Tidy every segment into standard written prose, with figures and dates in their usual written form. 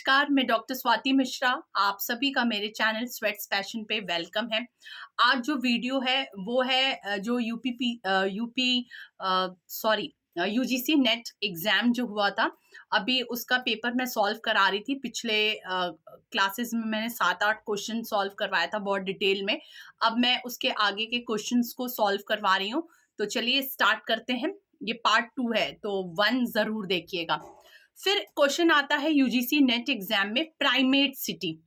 नमस्कार, मैं डॉक्टर स्वाति मिश्रा। आप सभी का मेरे चैनल स्वेट्स पैशन पे वेलकम है। आज जो वीडियो है वो है जो यूजीसी नेट एग्जाम जो हुआ था, अभी उसका पेपर मैं सॉल्व करा रही थी। पिछले क्लासेस में मैंने 7-8 क्वेश्चन सॉल्व करवाया था बहुत डिटेल में। अब मैं उसके आगे के क्वेश्चंस को सॉल्व करवा रही हूँ। तो चलिए स्टार्ट करते हैं। ये पार्ट 2 है, तो 1 जरूर देखिएगा। फिर क्वेश्चन आता है यूजीसी नेट एग्जाम में प्राइमेट सिटी।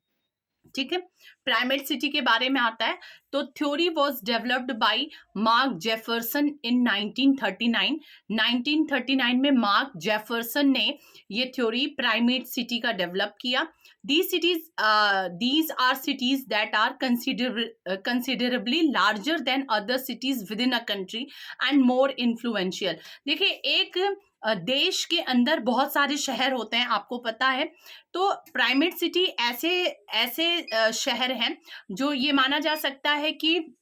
ठीक है, प्राइमेट सिटी के बारे में आता है। तो theory was developed by Mark Jefferson in 1939। 1939 में मार्क जेफरसन ने ये थ्योरी प्राइमेट सिटी का डेवलप किया। These are cities that are considerably larger than other cities within a country and more influential। देखिए, एक देश के अंदर बहुत सारे शहर होते हैं, आपको पता है। तो प्राइमेट सिटी ऐसे ऐसे शहर हैं जो ये माना जा सकता है कि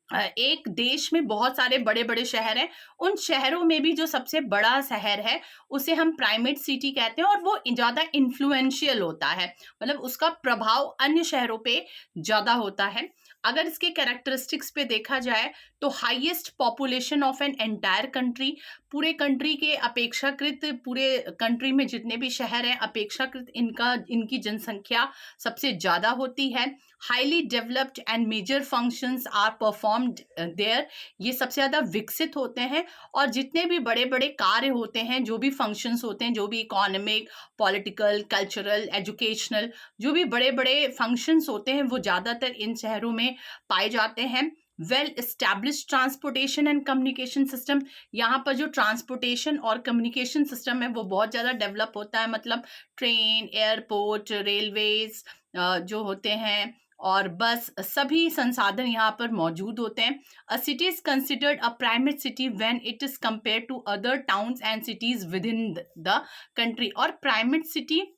एक देश में बहुत सारे बड़े बड़े शहर हैं। उन शहरों में भी जो सबसे बड़ा शहर है उसे हम प्राइमेट सिटी कहते हैं, और वो ज्यादा इन्फ्लुएंशियल होता है, मतलब उसका प्रभाव अन्य शहरों पे ज्यादा होता है। अगर इसके कैरेक्टरिस्टिक्स पे देखा जाए तो highest population of an entire country, पूरे कंट्री के अपेक्षाकृत, पूरे कंट्री में जितने भी शहर हैं अपेक्षाकृत इनकी जनसंख्या सबसे ज्यादा होती है। Highly developed and major functions are performed there, ये सबसे ज्यादा विकसित होते हैं। और जितने भी बड़े बड़े कार्य होते हैं, जो भी फंक्शंस होते हैं, जो भी इकोनॉमिक, पॉलिटिकल, कल्चरल, एजुकेशनल, जो भी बड़े बड़े फंक्शंस होते हैं वो ज्यादातर इन शहरों में पाए जाते हैं। Well established transportation and communication system, यहाँ पर जो ट्रांसपोर्टेशन और कम्युनिकेशन सिस्टम है वो बहुत ज़्यादा डेवलप होता है, मतलब ट्रेन, एयरपोर्ट, रेलवेज जो होते हैं और बस, सभी संसाधन यहाँ पर मौजूद होते हैं। A city is considered a primate city when it is compare to other towns and cities within the country. और प्राइमेट सिटी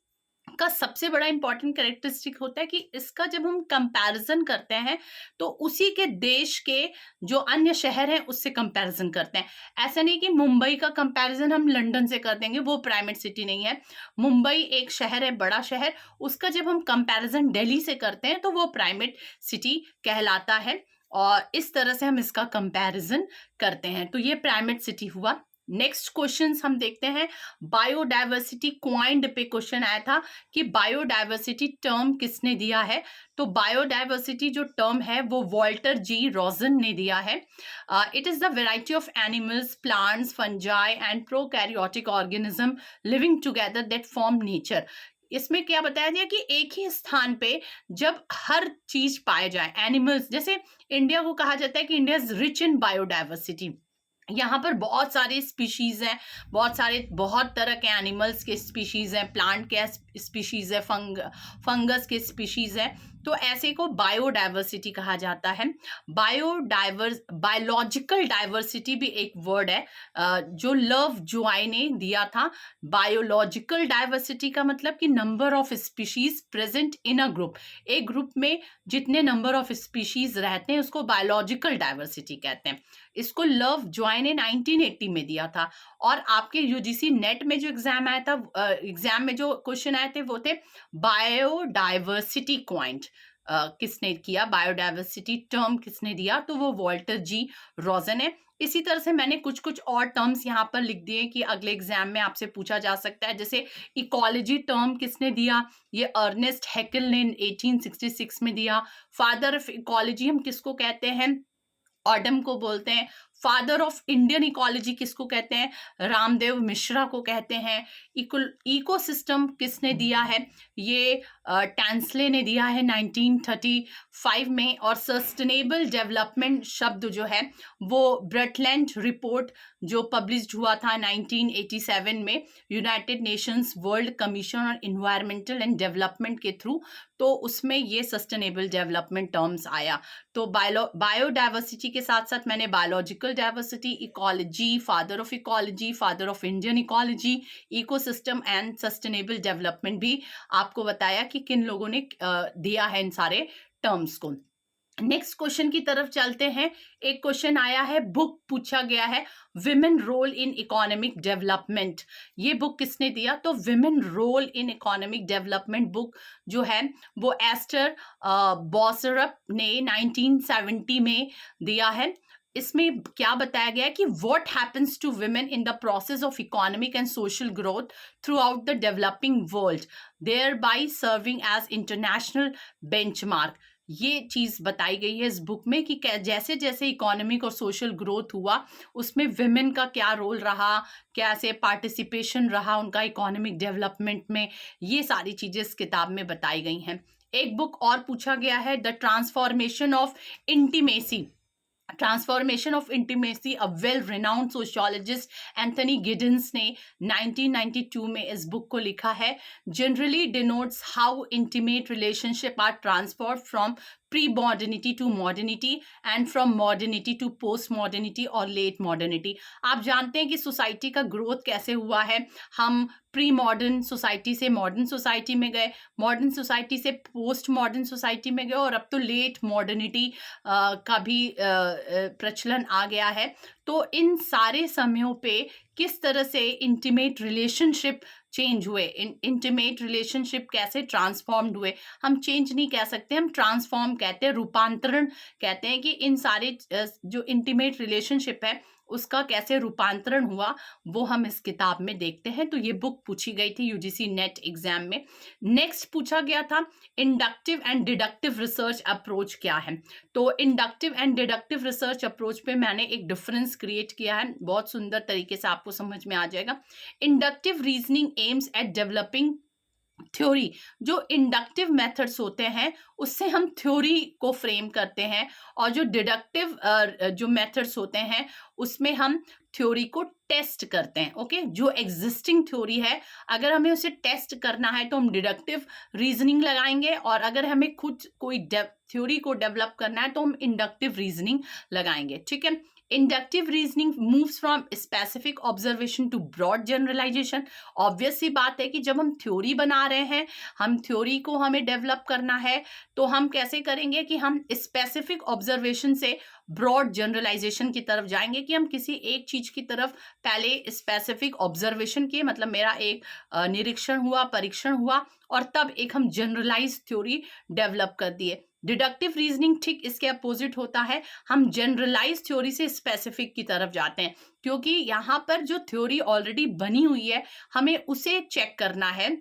का सबसे बड़ा इंपॉर्टेंट कैरेक्टरिस्टिक होता है कि इसका जब हम कंपैरिजन करते हैं तो उसी के देश के जो अन्य शहर हैं उससे कंपैरिजन करते हैं। ऐसा नहीं कि मुंबई का कंपैरिजन हम लंदन से कर देंगे, वो प्राइमेट सिटी नहीं है। मुंबई एक शहर है, बड़ा शहर, उसका जब हम कंपैरिजन दिल्ली से करते हैं तो वो प्राइमेट सिटी कहलाता है, और इस तरह से हम इसका कंपैरिजन करते हैं। तो ये प्राइमेट सिटी हुआ। नेक्स्ट क्वेश्चन हम देखते हैं, बायोडाइवर्सिटी क्वाइंड पे क्वेश्चन आया था कि बायोडाइवर्सिटी टर्म किसने दिया है। तो बायोडाइवर्सिटी जो टर्म है वो वॉल्टर जी रॉजन ने दिया है। It is the variety of animals, plants, fungi and prokaryotic organism living together that form nature. इसमें क्या बताया गया कि एक ही स्थान पे जब हर चीज पाया जाए, एनिमल्स, जैसे इंडिया को कहा जाता है कि India is rich in biodiversity. यहाँ पर बहुत सारे स्पीशीज हैं, बहुत तरह के एनिमल्स के स्पीशीज हैं, प्लांट के स्पीशीज है, फंगस के स्पीशीज है। तो ऐसे को बायोडाइवर्सिटी कहा जाता है। बायोलॉजिकल डाइवर्सिटी भी एक वर्ड है जो लव जोआई ने दिया था। बायोलॉजिकल डाइवर्सिटी का मतलब कि number of species present in a group, एक ग्रुप में जितने नंबर ऑफ स्पीशीज रहते हैं उसको बायोलॉजिकल डाइवर्सिटी कहते हैं। इसको लव जोआई ने 1980 में दिया था। और आपके यूजीसी नेट में जो एग्जाम आया था, एग्जाम में जो क्वेश्चन आए थे वो थे बायोडाइवर्सिटी क्वाइंट किसने किया, बायोडाइवर्सिटी टर्म किसने दिया, तो वो वॉल्टर जी रॉजन है। इसी तरह से मैंने कुछ कुछ और टर्म्स यहाँ पर लिख दिए कि अगले एग्जाम में आपसे पूछा जा सकता है। जैसे इकोलॉजी टर्म किसने दिया, ये अर्नेस्ट हैकेल ने 1866 में दिया। फादर ऑफ इकोलॉजी हम किसको कहते हैं, ऑडम को बोलते हैं। फादर ऑफ इंडियन इकोलॉजी किसको कहते हैं, रामदेव मिश्रा को कहते हैं। इकोसिस्टम किसने दिया है, ये टैंसले ने दिया है 1935 में। और सस्टेनेबल डेवलपमेंट शब्द जो है वो ब्रटलैंड रिपोर्ट जो पब्लिश्ड हुआ था 1987 में United Nations world commission on environmental and development के थ्रू, तो उसमें ये सस्टेनेबल डेवलपमेंट टर्म्स आया। तो बायोडाइवर्सिटी के साथ साथ मैंने biological diversity, ecology, father of Indian ecology, ecosystem and sustainable development भी आपको बताया कि किन लोगों ने दिया है इन सारे टर्म्स को। नेक्स्ट क्वेश्चन की तरफ चलते हैं। एक क्वेश्चन आया है, बुक पूछा गया है women role in economic development. ये बुक किसने दिया? तो women role in economic development book जो है वो एस्टर बॉसरप ने 1970 में दिया है। इसमें क्या बताया गया है कि what happens to women in the process of economic and social growth throughout the developing world, thereby serving as international benchmark. ये चीज बताई गई है इस बुक में कि जैसे जैसे इकोनॉमिक और सोशल ग्रोथ हुआ उसमें विमेन का क्या रोल रहा, कैसे पार्टिसिपेशन रहा उनका इकोनॉमिक डेवलपमेंट में, ये सारी चीजें इस किताब में बताई गई हैं। एक बुक और पूछा गया है, the transformation of intimacy, transformation of intimacy, a well renowned sociologist Anthony Giddens ने 1992 में इस बुक को लिखा है। Generally denotes how intimate relationship are transformed from pre modernity to modernity and from modernity to post modernity और late modernity. आप जानते हैं कि सोसाइटी का ग्रोथ कैसे हुआ है। हम प्री मॉडर्न सोसाइटी से मॉडर्न सोसाइटी में गए, मॉडर्न सोसाइटी से पोस्ट मॉडर्न सोसाइटी में गए, और अब तो लेट मॉडर्निटी का भी प्रचलन आ गया है। तो इन सारे समयों पे किस तरह से इंटीमेट रिलेशनशिप चेंज हुए, इंटीमेट रिलेशनशिप कैसे ट्रांसफॉर्म्ड हुए। हम चेंज नहीं कह सकते, हम ट्रांसफॉर्म कहते हैं, रूपांतरण कहते हैं कि इन सारे जो इंटीमेट रिलेशनशिप है उसका कैसे रूपांतरण हुआ वो हम इस किताब में देखते हैं। तो ये बुक पूछी गई थी यूजीसी नेट एग्जाम में। नेक्स्ट पूछा गया था inductive and deductive research approach क्या है। तो inductive and deductive research approach पे मैंने एक डिफरेंस क्रिएट किया है, बहुत सुंदर तरीके से आपको समझ में आ जाएगा। Inductive reasoning aims at developing theory. जो इंडक्टिव मेथड्स होते हैं उससे हम थ्योरी को फ्रेम करते हैं, और जो डिडक्टिव जो मेथड्स होते हैं उसमें हम थ्योरी को टेस्ट करते हैं। ओके, जो एग्जिस्टिंग थ्योरी है अगर हमें उसे टेस्ट करना है तो हम डिडक्टिव रीजनिंग लगाएंगे, और अगर हमें खुद कोई थ्योरी को डेवलप करना है तो हम इंडक्टिव रीजनिंग लगाएंगे। ठीक है, inductive reasoning moves from specific observation to broad generalisation. Obvious सी बात है कि जब हम थ्योरी बना रहे हैं, हम थ्योरी को हमें डेवलप करना है, तो हम कैसे करेंगे कि हम स्पेसिफिक ऑब्जर्वेशन से ब्रॉड जनरलाइजेशन की तरफ जाएंगे, कि हम किसी एक चीज की तरफ पहले स्पेसिफिक ऑब्जर्वेशन किए, मतलब मेरा एक निरीक्षण हुआ, परीक्षण हुआ, और तब एक हम जनरलाइज थ्योरी डेवलप कर दिए। डिडक्टिव रीजनिंग ठीक इसके अपोजिट होता है, हम जनरलाइज थ्योरी से स्पेसिफिक की तरफ जाते हैं, क्योंकि यहाँ पर जो थ्योरी ऑलरेडी बनी हुई है हमें उसे चेक करना है,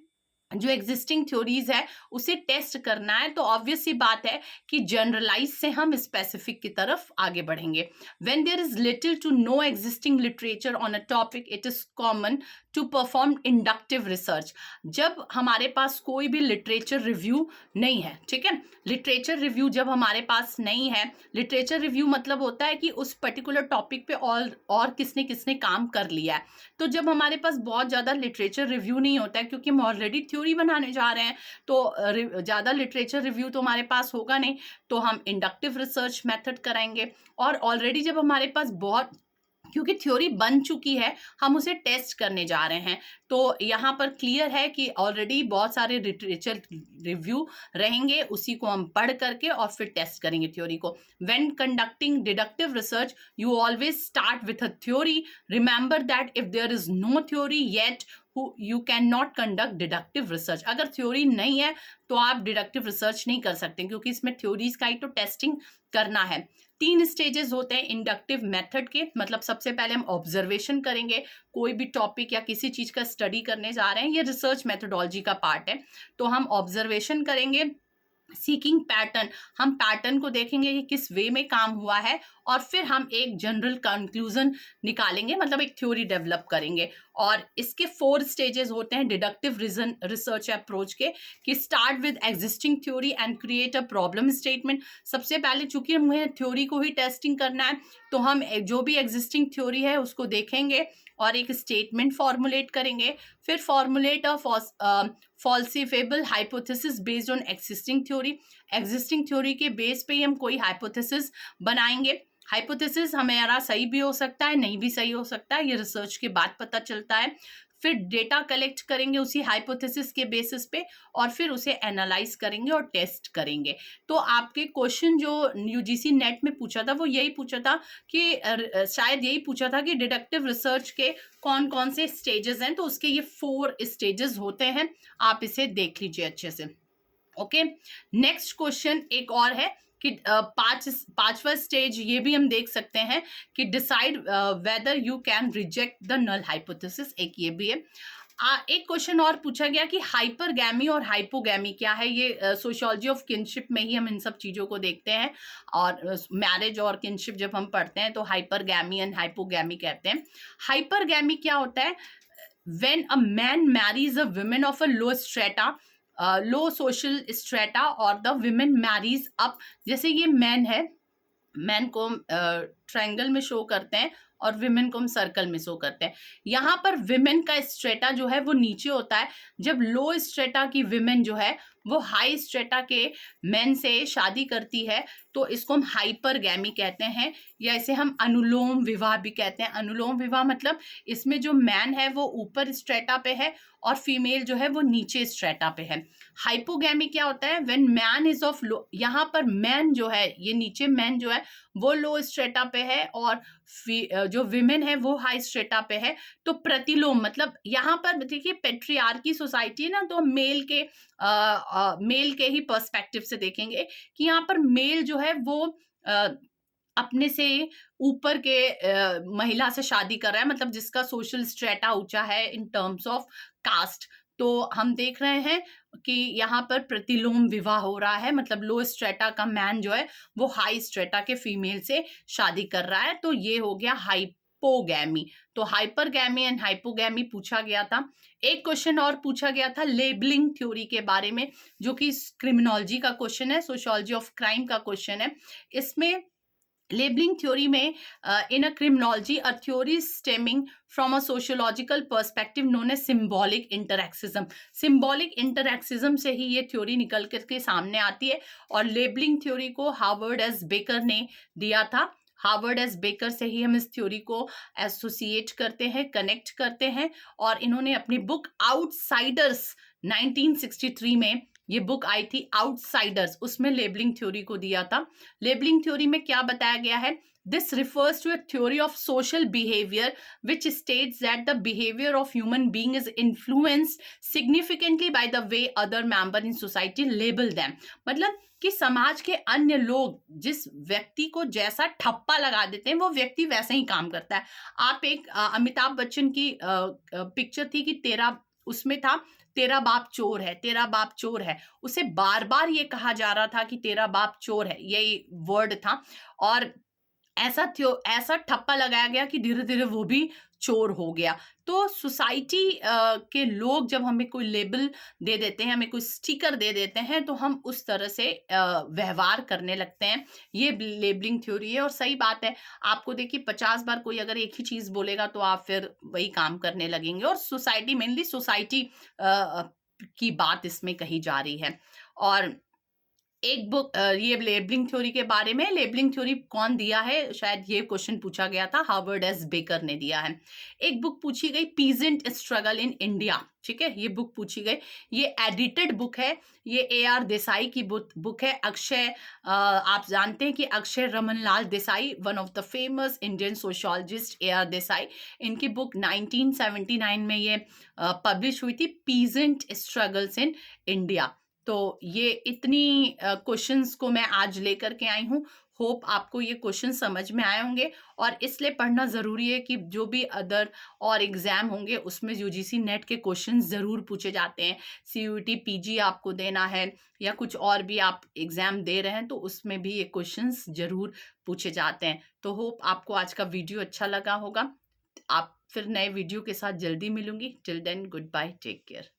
जो एग्जिस्टिंग थ्योरीज है उसे टेस्ट करना है। तो ऑब्वियस सी बात है कि जनरलाइज से हम स्पेसिफिक की तरफ आगे बढ़ेंगे। When there is little to no existing literature on a topic it is common to perform inductive research. जब हमारे पास कोई भी लिटरेचर रिव्यू नहीं है, ठीक है, लिटरेचर रिव्यू जब हमारे पास नहीं है, लिटरेचर रिव्यू मतलब होता है कि उस पर्टिकुलर टॉपिक पे और किसने किसने काम कर लिया है। तो जब हमारे पास बहुत ज़्यादा लिटरेचर रिव्यू नहीं होता है, क्योंकि हम ऑलरेडी थ्योरी बनाने जा रहे हैं, तो ज़्यादा लिटरेचर रिव्यू तो हमारे पास होगा नहीं, तो हम इंडक्टिव रिसर्च मेथड कराएंगे। और ऑलरेडी जब हमारे पास बहुत, क्योंकि थ्योरी बन चुकी है, हम उसे टेस्ट करने जा रहे हैं, तो यहाँ पर क्लियर है कि ऑलरेडी बहुत सारे लिटरेचर रिव्यू रहेंगे, उसी को हम पढ़ करके और फिर टेस्ट करेंगे थ्योरी को। When conducting deductive research you always start with a theory, remember that if there is no theory yet you can not conduct deductive research. अगर थ्योरी नहीं है तो आप डिडक्टिव रिसर्च नहीं कर सकते, क्योंकि इसमें थ्योरीज का ही तो टेस्टिंग करना है। 3 स्टेजेस होते हैं इंडक्टिव मेथड के, मतलब सबसे पहले हम ऑब्जर्वेशन करेंगे, कोई भी टॉपिक या किसी चीज का स्टडी करने जा रहे हैं, ये रिसर्च मेथोडोलॉजी का पार्ट है, तो हम ऑब्जर्वेशन करेंगे। सीकिंग पैटर्न, हम पैटर्न को देखेंगे कि किस वे में काम हुआ है, और फिर हम एक जनरल कंक्लूजन निकालेंगे, मतलब एक थ्योरी डेवलप करेंगे। और इसके 4 स्टेजेस होते हैं डिडक्टिव रिसर्च अप्रोच के, कि start with existing theory and create a problem statement. सबसे पहले चूंकि हमें थ्योरी को ही टेस्टिंग करना है, तो हम जो भी एग्जिस्टिंग थ्योरी है उसको देखेंगे और एक स्टेटमेंट फॉर्मुलेट करेंगे। फिर formulate a falsifiable hypothesis based on existing theory. Existing theory के बेस पे ही हम कोई हाइपोथेसिस बनाएंगे। हाइपोथेसिस हमारा सही भी हो सकता है, नहीं भी सही हो सकता है, ये रिसर्च के बाद पता चलता है। फिर डेटा कलेक्ट करेंगे उसी हाइपोथेसिस के बेसिस पे, और फिर उसे एनालाइज करेंगे और टेस्ट करेंगे। तो आपके क्वेश्चन जो यूजीसी नेट में पूछा था वो यही पूछा था कि शायद यही पूछा था कि डिडक्टिव रिसर्च के कौन कौन से स्टेजेस हैं, तो उसके ये 4 स्टेजेस होते हैं, आप इसे देख लीजिए अच्छे से। ओके, नेक्स्ट क्वेश्चन एक और है कि पांचवा स्टेज ये भी हम देख सकते हैं कि decide whether you can reject the null hypothesis, एक ये भी है। एक क्वेश्चन और पूछा गया कि हाइपरगैमी और हाइपोगैमी क्या है। ये सोशियोलॉजी ऑफ किनशिप में ही हम इन सब चीज़ों को देखते हैं, और मैरिज और किनशिप जब हम पढ़ते हैं तो हाइपरगैमी एंड हाइपोगैमी कहते हैं। हाइपरगैमी क्या होता है? When a man Mary's a women of a low strata, low social strata, और द विमेन मैरीज अप। जैसे ये मैन है, मैन को हम ट्रायंगल में शो करते हैं और विमेन को हम सर्कल में शो करते हैं। यहाँ पर विमेन का स्ट्रेटा जो है वो नीचे होता है। जब लो स्ट्रेटा की विमेन जो है वो हाई स्ट्रेटा के मेन से शादी करती है तो इसको हम हाइपरगैमी कहते हैं, या इसे हम अनुलोम विवाह भी कहते हैं। अनुलोम विवाह मतलब इसमें जो मैन है वो ऊपर स्ट्रेटा पे है और फीमेल जो है वो नीचे स्ट्रेटा पे है। हाइपोगैमी क्या होता है? When man is of low, यहाँ पर मैन जो है, ये नीचे मैन जो है वो लो स्ट्रेटा पे है और जो विमेन है वो हाई स्ट्रेटा पे है। तो प्रतिलोम मतलब यहाँ पर देखिए पेट्रियार्की सोसाइटी है ना, तो मेल के ही पर्सपेक्टिव से देखेंगे कि यहाँ पर मेल जो है वो अपने से ऊपर के महिला से शादी कर रहा है, मतलब जिसका सोशल स्ट्रेटा ऊंचा है इन टर्म्स ऑफ कास्ट। तो हम देख रहे हैं कि यहाँ पर प्रतिलोम विवाह हो रहा है, मतलब लो स्ट्रेटा का मैन जो है वो हाई स्ट्रेटा के फीमेल से शादी कर रहा है। तो ये हो गया हाइपोगैमी। तो हाइपरगैमी एंड हाइपोगैमी पूछा गया था। एक क्वेश्चन और पूछा गया था लेबलिंग थ्योरी के बारे में, जो कि क्रिमिनोलॉजी का क्वेश्चन है, सोशियोलॉजी ऑफ क्राइम का क्वेश्चन है। इसमें labeling theory में in a criminology a theory stemming from a sociological perspective known as symbolic interaxism। symbolic interaxism से ही ये थ्योरी निकल करके सामने आती है, और लेबलिंग थ्योरी को हार्वर्ड एस बेकर ने दिया था। हार्वर्ड एस बेकर से ही हम इस थ्योरी को एसोसिएट करते हैं, कनेक्ट करते हैं, और इन्होंने अपनी बुक आउटसाइडर्स 1963 में ये बुक आई थी आउटसाइडर्स, उसमें लेबलिंग थ्योरी को दिया था। लेबलिंग थ्योरी में क्या बताया गया है? This refers to a theory of social behaviour which states that the behaviour of human being is influenced significantly by the way other member in society label them. मतलब कि समाज के अन्य लोग जिस व्यक्ति को जैसा ठप्पा लगा देते हैं वो व्यक्ति वैसे ही काम करता है। आप एक अमिताभ बच्चन की पिक्चर थी कि तेरा, उसमें था तेरा बाप चोर है, तेरा बाप चोर है, उसे बार बार ये कहा जा रहा था कि तेरा बाप चोर है, यही वर्ड था, और ऐसा ठप्पा लगाया गया कि धीरे धीरे वो भी चोर हो गया। तो सोसाइटी के लोग जब हमें कोई लेबल दे देते हैं, हमें कोई स्टिकर दे देते हैं, तो हम उस तरह से व्यवहार करने लगते हैं। ये लेबलिंग थ्योरी है, और सही बात है। आपको देखिए 50 बार कोई अगर एक ही चीज बोलेगा तो आप फिर वही काम करने लगेंगे, और सोसाइटी मेनली सोसाइटी की बात इसमें कही जा रही है। और एक बुक ये लेबलिंग थ्योरी के बारे में, लेबलिंग थ्योरी कौन दिया है, शायद ये क्वेश्चन पूछा गया था, हार्वर्ड एस बेकर ने दिया है। एक बुक पूछी गई पीजेंट स्ट्रगल इन इंडिया, ठीक है, ये बुक पूछी गई। ये एडिटेड बुक है, ये AR देसाई की बुक है। अक्षय, आप जानते हैं कि Akshay Ramanlal Desai, one of the famous Indian sociologist AR Desai, इनकी बुक 1979 में ये पब्लिश हुई थी, पीजेंट स्ट्रगल्स इन इंडिया। तो ये इतनी क्वेश्चंस को मैं आज लेकर के आई हूँ। होप आपको ये क्वेश्चन समझ में आए होंगे, और इसलिए पढ़ना ज़रूरी है कि जो भी अदर और एग्ज़ाम होंगे उसमें UGC नेट के क्वेश्चन ज़रूर पूछे जाते हैं। CUET PG आपको देना है या कुछ और भी आप एग्ज़ाम दे रहे हैं तो उसमें भी ये क्वेश्चंस ज़रूर पूछे जाते हैं। तो होप आपको आज का वीडियो अच्छा लगा होगा। आप फिर नए वीडियो के साथ जल्दी मिलूंगी। Till then goodbye, take care.